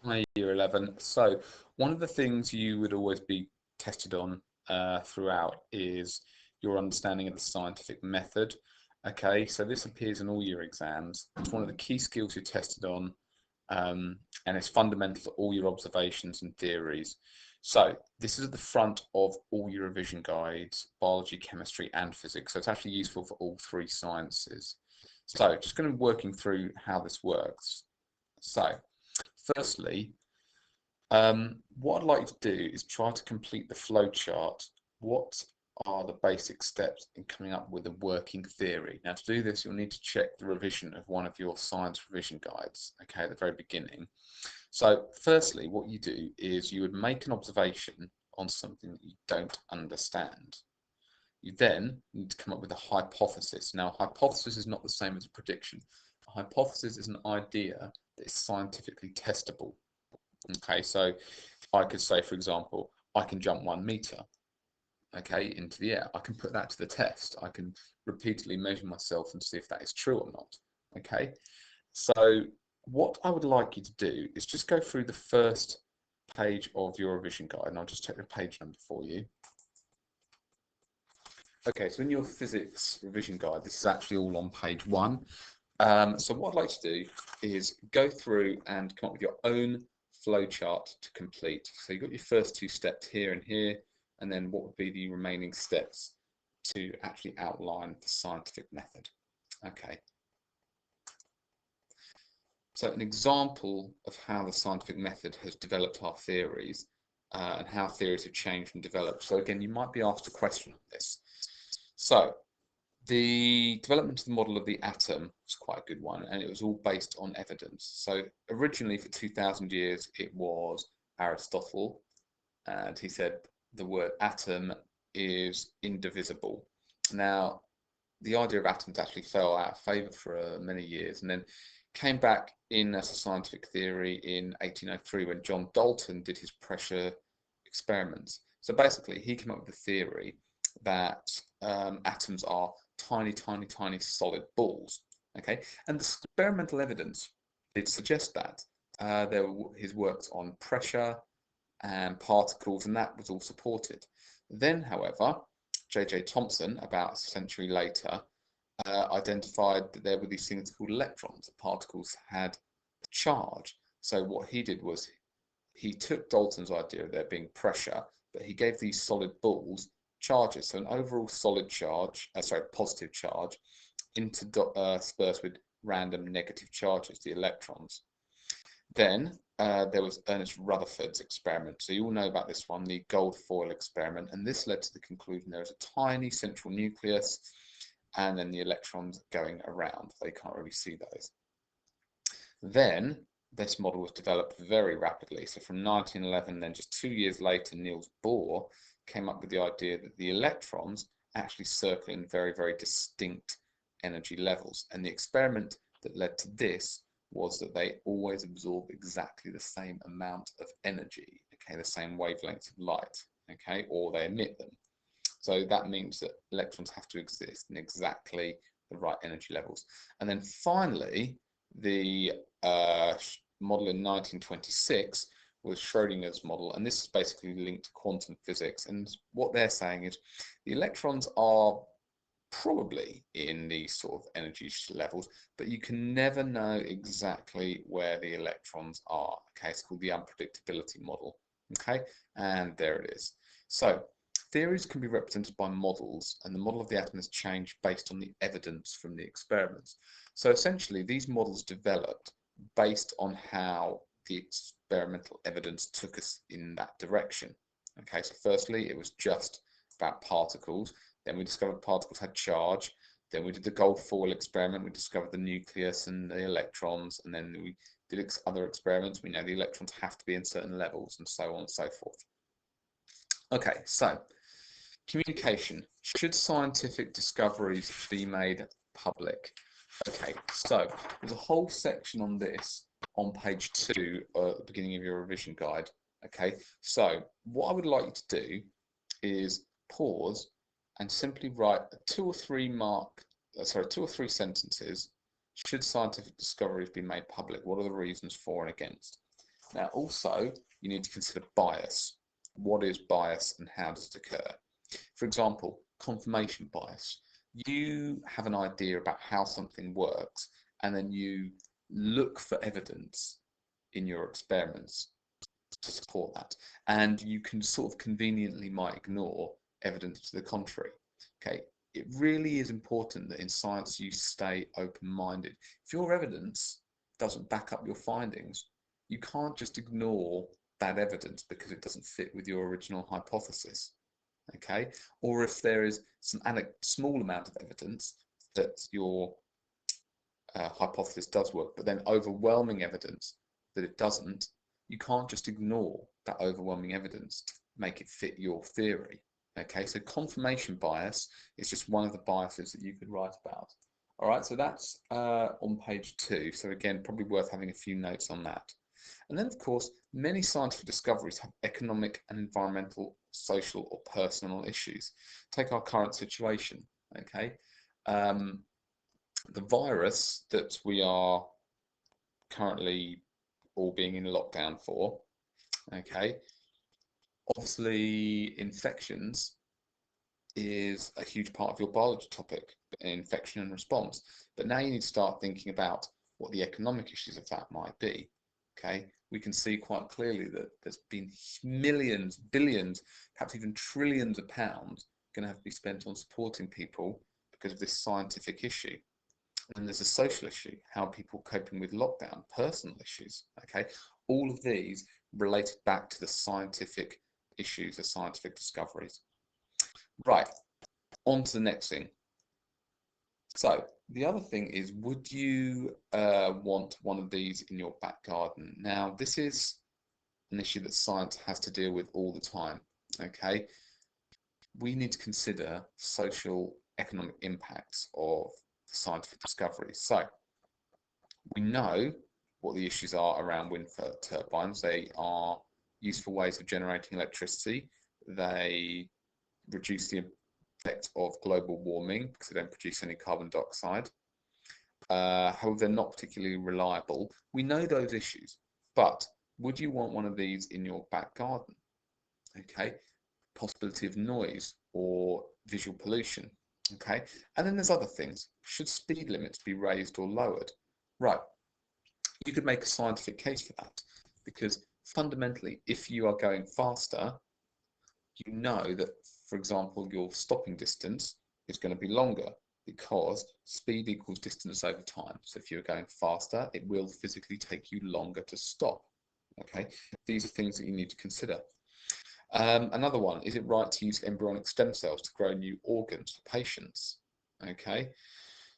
Hi, Year 11. So, one of the things you would always be tested on throughout is your understanding of the scientific method. Okay, so this appears in all your exams. It's one of the key skills you're tested on, and it's fundamental to all your observations and theories. So, this is at the front of all your revision guides, biology, chemistry, and physics. So, it's actually useful for all three sciences. So, just going to be working through how this works. So, firstly, what I'd like you to do is try to complete the flow chart. What are the basic steps in coming up with a working theory? Now, to do this, you'll need to check the revision of one of your science revision guides, okay, at the very beginning. So, firstly, what you do is you would make an observation on something that you don't understand. You then need to come up with a hypothesis. Now, a hypothesis is not the same as a prediction. A hypothesis is an idea that is scientifically testable. Okay, so I could say, for example, I can jump 1 meter, okay, into the air. I can put that to the test. I can repeatedly measure myself and see if that is true or not. Okay, so what I would like you to do is just go through the first page of your revision guide, and I'll just check the page number for you. Okay, so in your physics revision guide, this is actually all on page 1. So what I'd like to do is go through and come up with your own flowchart to complete. So you've got your first 2 steps here and here, and then what would be the remaining steps to actually outline the scientific method. Okay. So an example of how the scientific method has developed our theories and how theories have changed and developed. So again, you might be asked a question on this. So the development of the model of the atom was quite a good one, and it was all based on evidence. So originally, for 2,000 years, it was Aristotle, and he said the word atom is indivisible. Now, the idea of atoms actually fell out of favour for many years, and then came back in as a scientific theory in 1803 when John Dalton did his pressure experiments. So basically, he came up with the theory that atoms are tiny, tiny, tiny solid balls. Okay, and the experimental evidence did suggest that. There were his works on pressure and particles, and that was all supported. Then, however, J.J. Thomson, about a century later, identified that there were these things called electrons. The particles had a charge. So what he did was he took Dalton's idea of there being pressure, but he gave these solid balls charges. So an overall solid charge, positive charge, interspersed with random negative charges, the electrons. Then there was Ernest Rutherford's experiment. So you all know about this one, the gold foil experiment, and this led to the conclusion there is a tiny central nucleus and then the electrons going around. They can't really see those. Then this model was developed very rapidly. So from 1911, then just 2 years later, Niels Bohr came up with the idea that the electrons actually circle in very, very distinct energy levels. And the experiment that led to this was that they always absorb exactly the same amount of energy, okay, the same wavelengths of light, okay, or they emit them. So that means that electrons have to exist in exactly the right energy levels. And then finally, the model in 1926 was Schrodinger's model, and this is basically linked to quantum physics. And what they're saying is the electrons are probably in these sort of energy levels, but you can never know exactly where the electrons are. Okay, it's called the unpredictability model. Okay, and there it is. So theories can be represented by models, and the model of the atom has changed based on the evidence from the experiments. So essentially, these models developed based on how the experimental evidence took us in that direction. Okay, so firstly, it was just about particles. Then we discovered particles had charge. Then we did the gold foil experiment. We discovered the nucleus and the electrons. And then we did other experiments. We know the electrons have to be in certain levels, and so on and so forth. Okay, so communication. Should scientific discoveries be made public? Okay, so there's a whole section on this on page 2 at the beginning of your revision guide. Okay, so what I would like you to do is pause and simply write 2 or 3 sentences. Should scientific discoveries be made public? What are the reasons for and against? Now, also, you need to consider bias. What is bias and how does it occur? For example, confirmation bias. You have an idea about how something works, and then you look for evidence in your experiments to support that. And you can sort of conveniently might ignore evidence to the contrary. Okay, it really is important that in science you stay open-minded. If your evidence doesn't back up your findings, you can't just ignore that evidence because it doesn't fit with your original hypothesis. Okay, or if there is some small amount of evidence that your hypothesis does work, but then overwhelming evidence that it doesn't, you can't just ignore that overwhelming evidence to make it fit your theory. Okay, so confirmation bias is just one of the biases that you could write about. All right, so that's on page 2. So again, probably worth having a few notes on that. And then, of course, many scientific discoveries have economic and environmental, social, or personal issues. Take our current situation. Okay, the virus that we are currently all being in lockdown for, okay, obviously infections is a huge part of your biology topic, infection and response. But now you need to start thinking about what the economic issues of that might be. Okay, we can see quite clearly that there's been millions, billions, perhaps even trillions of pounds going to have to be spent on supporting people because of this scientific issue. And there's a social issue, how people coping with lockdown, personal issues. Okay, all of these related back to the scientific issues, the scientific discoveries. Right, on to the next thing. So the other thing is, would you want one of these in your back garden? Now, this is an issue that science has to deal with all the time. Okay, we need to consider social, economic impacts of the scientific discoveries. So we know what the issues are around wind turbines. They are useful ways of generating electricity. They reduce the effect of global warming because they don't produce any carbon dioxide. However, they're not particularly reliable. We know those issues, but would you want one of these in your back garden? Okay, possibility of noise or visual pollution. Okay, and then there's other things. Should speed limits be raised or lowered? Right, you could make a scientific case for that because fundamentally, if you are going faster, you know that, for example, your stopping distance is going to be longer because speed equals distance over time. So if you're going faster, it will physically take you longer to stop. Okay, these are things that you need to consider. Another one, is it right to use embryonic stem cells to grow new organs for patients? Okay,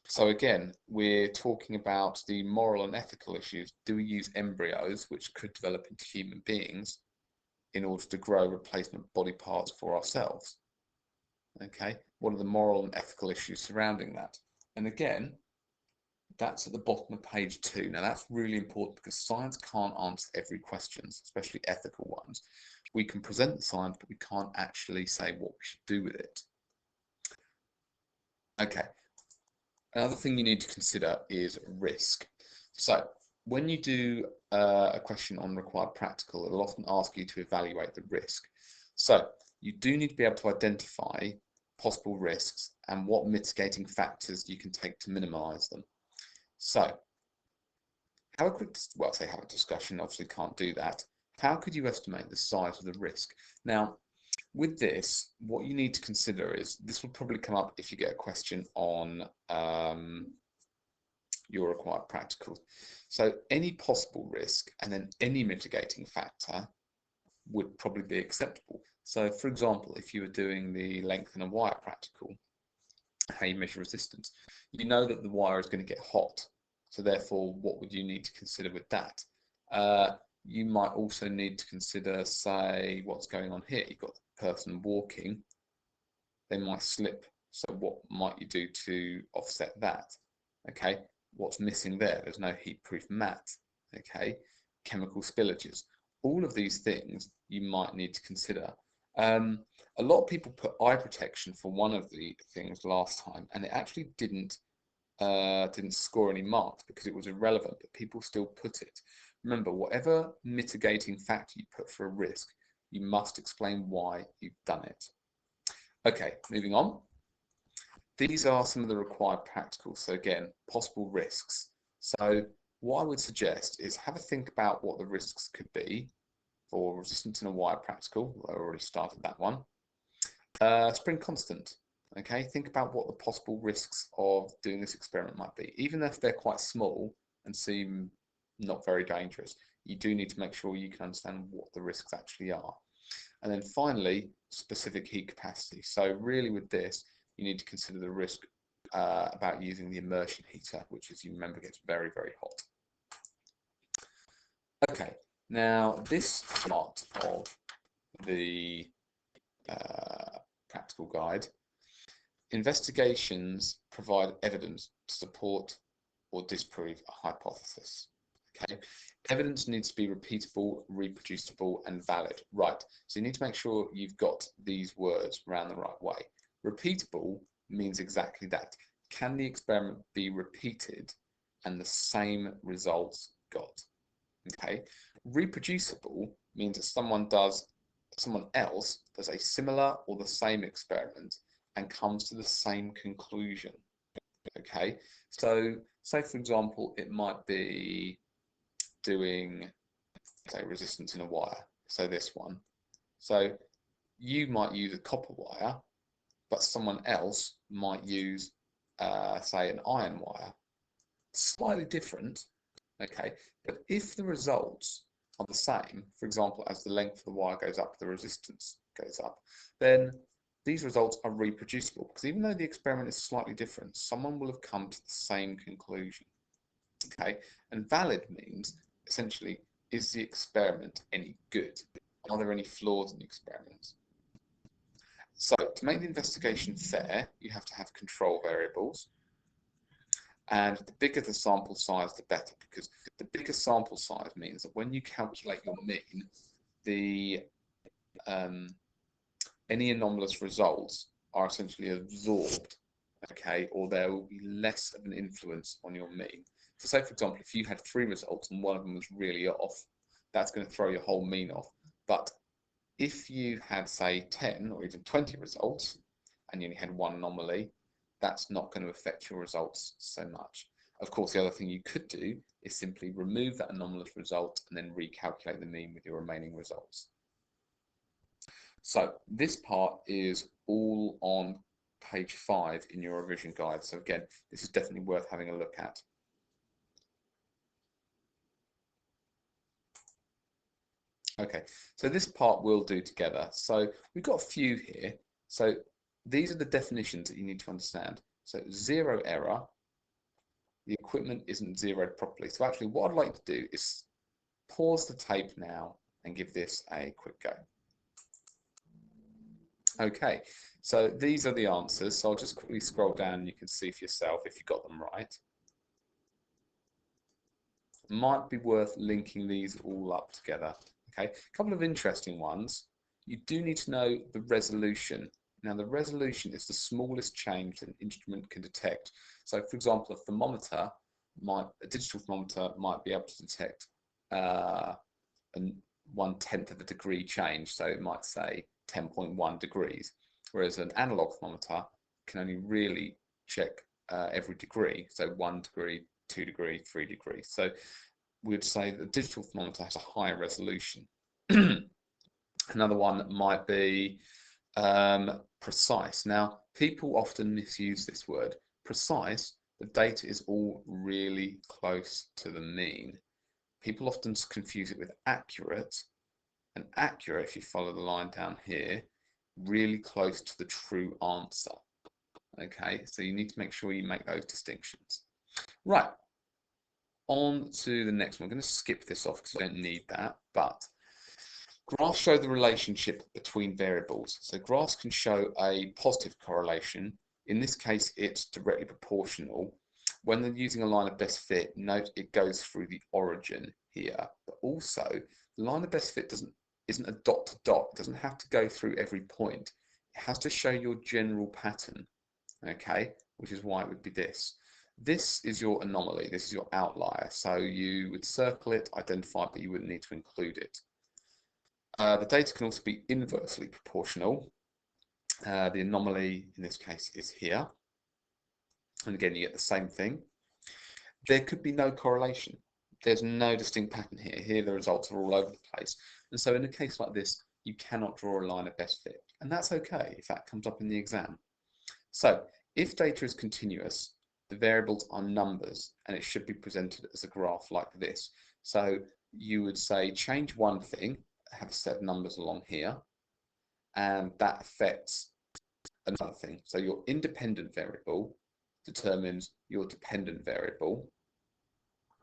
so again, we're talking about the moral and ethical issues. Do we use embryos, which could develop into human beings, in order to grow replacement body parts for ourselves? Okay, what are the moral and ethical issues surrounding that? And again, that's at the bottom of page 2. Now that's really important because science can't answer every question, especially ethical ones. We can present the science, but we can't actually say what we should do with it. Okay, another thing you need to consider is risk. So when you do a question on required practical, it'll often ask you to evaluate the risk. So you do need to be able to identify possible risks and what mitigating factors you can take to minimize them. So have a quick, well, say have a discussion, obviously can't do that. How could you estimate the size of the risk? Now, with this, what you need to consider is, this will probably come up if you get a question on your required practical. So any possible risk and then any mitigating factor would probably be acceptable. So for example, if you were doing the lengthen a wire practical, how you measure resistance, you know that the wire is going to get hot. So therefore, what would you need to consider with that? You might also need to consider, say, what's going on here. You've got the person walking, they might slip. So what might you do to offset that? Okay, what's missing there? There's no heat-proof mat. Okay, chemical spillages. All of these things you might need to consider. A lot of people put eye protection for one of the things last time, and it actually didn't score any marks because it was irrelevant, but people still put it. Remember, whatever mitigating factor you put for a risk, you must explain why you've done it. Okay, moving on. These are some of the required practicals. So again, possible risks. So what I would suggest is have a think about what the risks could be for resistance in a wire practical. I already started that one. Spring constant. Okay, think about what the possible risks of doing this experiment might be. Even if they're quite small and seem not very dangerous, you do need to make sure you can understand what the risks actually are. And then finally, specific heat capacity. So really with this, you need to consider the risk about using the immersion heater, which, as you remember, gets very, very hot. Okay, now this part of the practical guide, investigations provide evidence to support or disprove a hypothesis. Okay, evidence needs to be repeatable, reproducible, and valid. Right, so you need to make sure you've got these words around the right way. Repeatable means exactly that. Can the experiment be repeated and the same results got? Okay, reproducible means that someone else does a similar or the same experiment and comes to the same conclusion. Okay, so say for example, it might be doing, say, resistance in a wire. So this one. So you might use a copper wire, but someone else might use, say, an iron wire. Slightly different, okay? But if the results are the same, for example, as the length of the wire goes up, the resistance goes up, then these results are reproducible, because even though the experiment is slightly different, someone will have come to the same conclusion, okay? And valid means, essentially, is the experiment any good? Are there any flaws in the experiment? So to make the investigation fair, you have to have control variables. And the bigger the sample size, the better, because the bigger sample size means that when you calculate your mean, the any anomalous results are essentially absorbed, okay, or there will be less of an influence on your mean. So say, for example, if you had 3 results and one of them was really off, that's going to throw your whole mean off. But if you had, say, 10 or even 20 results and you only had 1 anomaly, that's not going to affect your results so much. Of course, the other thing you could do is simply remove that anomalous result and then recalculate the mean with your remaining results. So this part is all on page 5 in your revision guide. So again, this is definitely worth having a look at. Okay, so this part we'll do together. So we've got a few here. So these are the definitions that you need to understand. So 0 error, the equipment isn't zeroed properly. So actually what I'd like to do is pause the tape now and give this a quick go. Okay, so these are the answers. So I'll just quickly scroll down and you can see for yourself if you got them right. Might be worth linking these all up together. Okay, a couple of interesting ones. You do need to know the resolution. Now, the resolution is the smallest change that an instrument can detect. So, for example, a digital thermometer might be able to detect a 1/10 of a degree change. So it might say 10.1 degrees, whereas an analog thermometer can only really check every degree. So 1 degree, 2 degree, 3 degrees. So we'd say that the digital thermometer has a higher resolution. Another one might be precise. Now, people often misuse this word. Precise, the data is all really close to the mean. People often confuse it with accurate, and accurate, if you follow the line down here, really close to the true answer. Okay, so you need to make sure you make those distinctions. Right, on to the next one. I'm going to skip this off because you don't need that, but graphs show the relationship between variables. So graphs can show a positive correlation. In this case, it's directly proportional. When they're using a line of best fit, note it goes through the origin here. But also, the line of best fit isn't a dot to dot. It doesn't have to go through every point. It has to show your general pattern, okay? Which is why it would be this. This is your anomaly, this is your outlier. So you would circle it, identify it, but you wouldn't need to include it. The data can also be inversely proportional. The anomaly in this case is here. And again, you get the same thing. There could be no correlation. There's no distinct pattern here. Here, the results are all over the place. And so in a case like this, you cannot draw a line of best fit. And that's okay if that comes up in the exam. So if data is continuous, the variables are numbers, and it should be presented as a graph like this. So you would say change one thing, have a set of numbers along here, and that affects another thing. So your independent variable determines your dependent variable,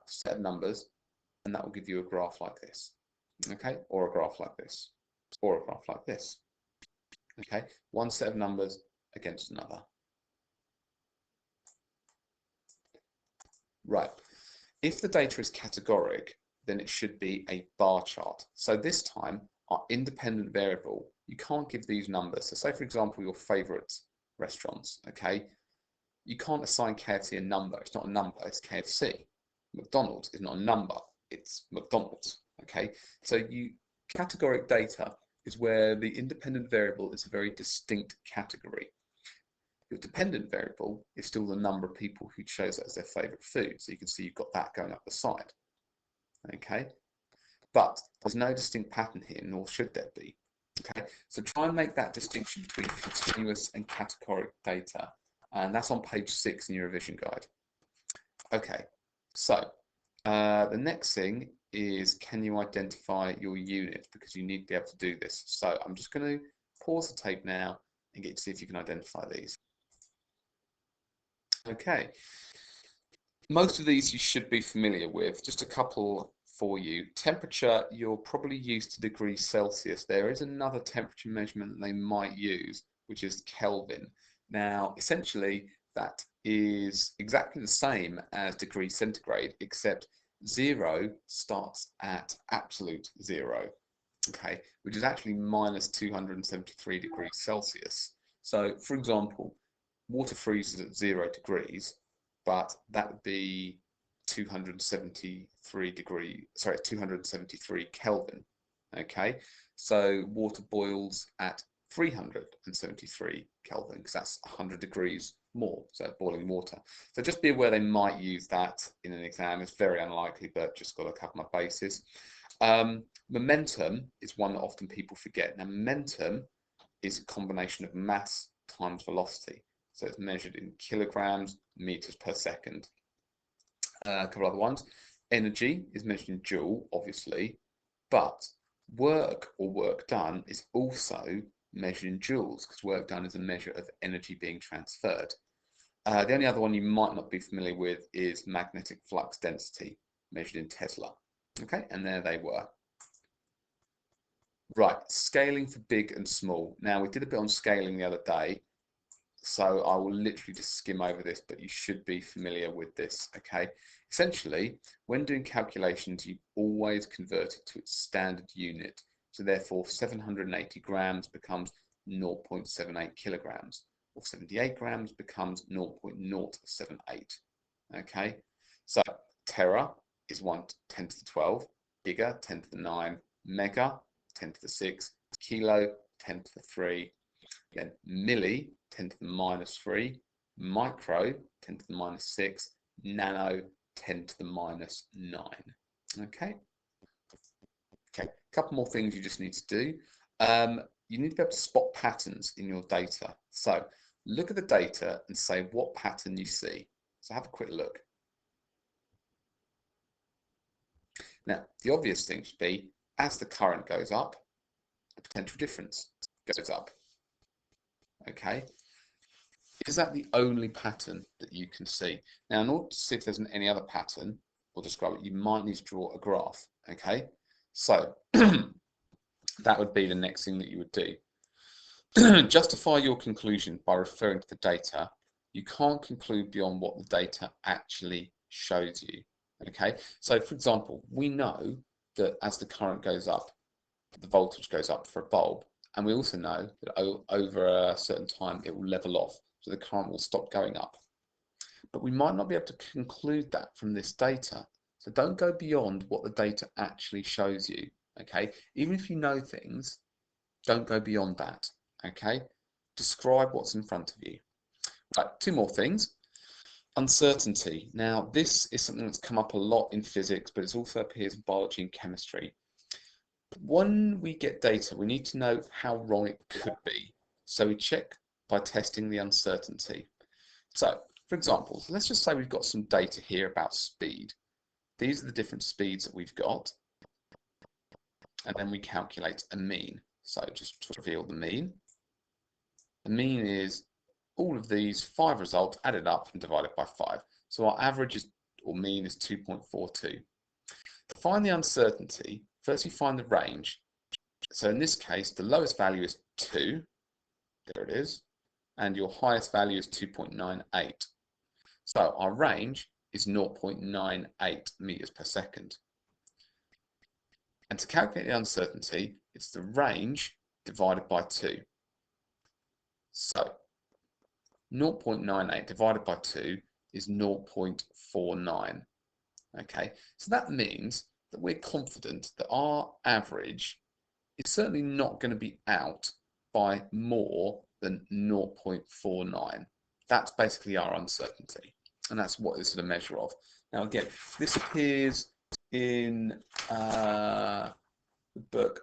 set of numbers, and that will give you a graph like this, okay, or a graph like this, or a graph like this, okay, one set of numbers against another. Right, if the data is categoric, then it should be a bar chart. So this time, our independent variable, you can't give these numbers. So say, for example, your favorite restaurants, okay, you can't assign KFC a number. It's not a number, it's KFC. McDonald's is not a number, it's McDonald's, okay? So categoric data is where the independent variable is a very distinct category. Your dependent variable is still the number of people who chose it as their favorite food. So you can see you've got that going up the side, okay? But there's no distinct pattern here, nor should there be, okay? So try and make that distinction between continuous and categoric data. And that's on page 6 in your revision guide. Okay, so the next thing is, can you identify your unit? Because you need to be able to do this. So I'm just going to pause the tape now and get to see if you can identify these. Okay, most of these you should be familiar with. Just a couple for you. Temperature, you're probably used to degrees Celsius. There is another temperature measurement that they might use, which is Kelvin. Now, essentially, that is exactly the same as degrees centigrade, except 0 starts at absolute 0, okay, which is actually minus 273 degrees Celsius. So, for example, water freezes at 0 degrees, but that would be 273 Kelvin, okay? So water boils at 373 Kelvin, because that's 100 degrees more, so boiling water. So just be aware they might use that in an exam. It's very unlikely, but just got to cover my bases. Momentum is one that often people forget. Now, momentum is a combination of mass times velocity. So it's measured in kilograms, meters per second. A couple other ones. Energy is measured in joule, obviously, but work or work done is also measured in joules, because work done is a measure of energy being transferred. The only other one you might not be familiar with is magnetic flux density, measured in Tesla. Okay, and there they were. Right, scaling for big and small. Now, we did a bit on scaling the other day, so I will literally just skim over this, but you should be familiar with this, okay? Essentially, when doing calculations, you always convert it to its standard unit. So therefore, 780 grams becomes 0.78 kilograms, or 78 grams becomes 0.078, okay? So tera is 10 to the 12, giga, 10 to the 9, mega, 10 to the 6, kilo, 10 to the 3, again, milli, 10 to the minus 3, micro, 10 to the minus 6, nano, 10 to the minus 9. Okay. Okay, a couple more things you just need to do. You need to be able to spot patterns in your data. So look at the data and say what pattern you see. So have a quick look. Now, the obvious thing should be, as the current goes up, the potential difference goes up. Okay. Is that the only pattern that you can see? Now, in order to see if there's any other pattern or describe it, you might need to draw a graph, okay? So that would be the next thing that you would do. Justify your conclusion by referring to the data. You can't conclude beyond what the data actually shows you, okay? So, for example, we know that as the current goes up, the voltage goes up for a bulb, and we also know that over a certain time it will level off. So the current will stop going up. but we might not be able to conclude that from this data. So don't go beyond what the data actually shows you, okay? Even if you know things, don't go beyond that, okay? Describe what's in front of you. Right, two more things. Uncertainty. Now, this is something that's come up a lot in physics, but it also appears in biology and chemistry. When we get data, we need to know how wrong it could be. So we check by testing the uncertainty. So, for example, let's just say we've got some data here about speed. These are the different speeds that we've got. And then we calculate a mean. So just to reveal the mean. The mean is all of these 5 results added up and divided by 5. So our average is, or mean is 2.42. To find the uncertainty, first we find the range. So in this case, the lowest value is 2. There it is. And your highest value is 2.98. So our range is 0.98 meters per second. And to calculate the uncertainty, it's the range divided by 2. So 0.98 divided by 2 is 0.49. Okay, so that means that we're confident that our average is certainly not going to be out by more than 0.49. That's basically our uncertainty, and that's what this is a measure of. Now again, this appears in the book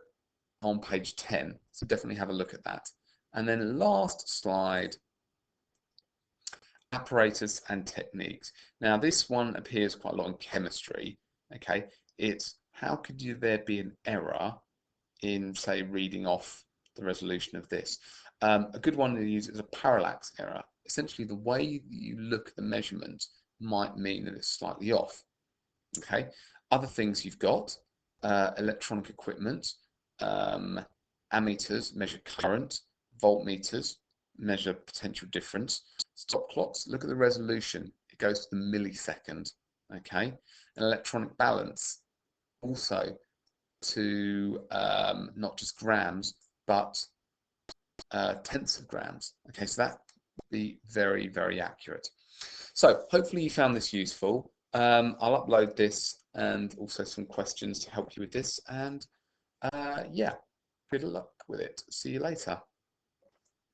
on page 10, so definitely have a look at that. And then last slide, apparatus and techniques. Now this one appears quite a lot in chemistry. Okay, it's how could there be an error in, say, reading off the resolution of this. A good one to use is a parallax error. Essentially, the way you look at the measurement might mean that it's slightly off. Okay, other things you've got, electronic equipment, ammeters measure current, voltmeters measure potential difference, stop clocks look at the resolution, it goes to the millisecond. Okay, an electronic balance also to not just grams but tenths of grams. Okay, so that would be very, very accurate. So hopefully you found this useful. I'll upload this and also some questions to help you with this, and yeah, good luck with it. See you later.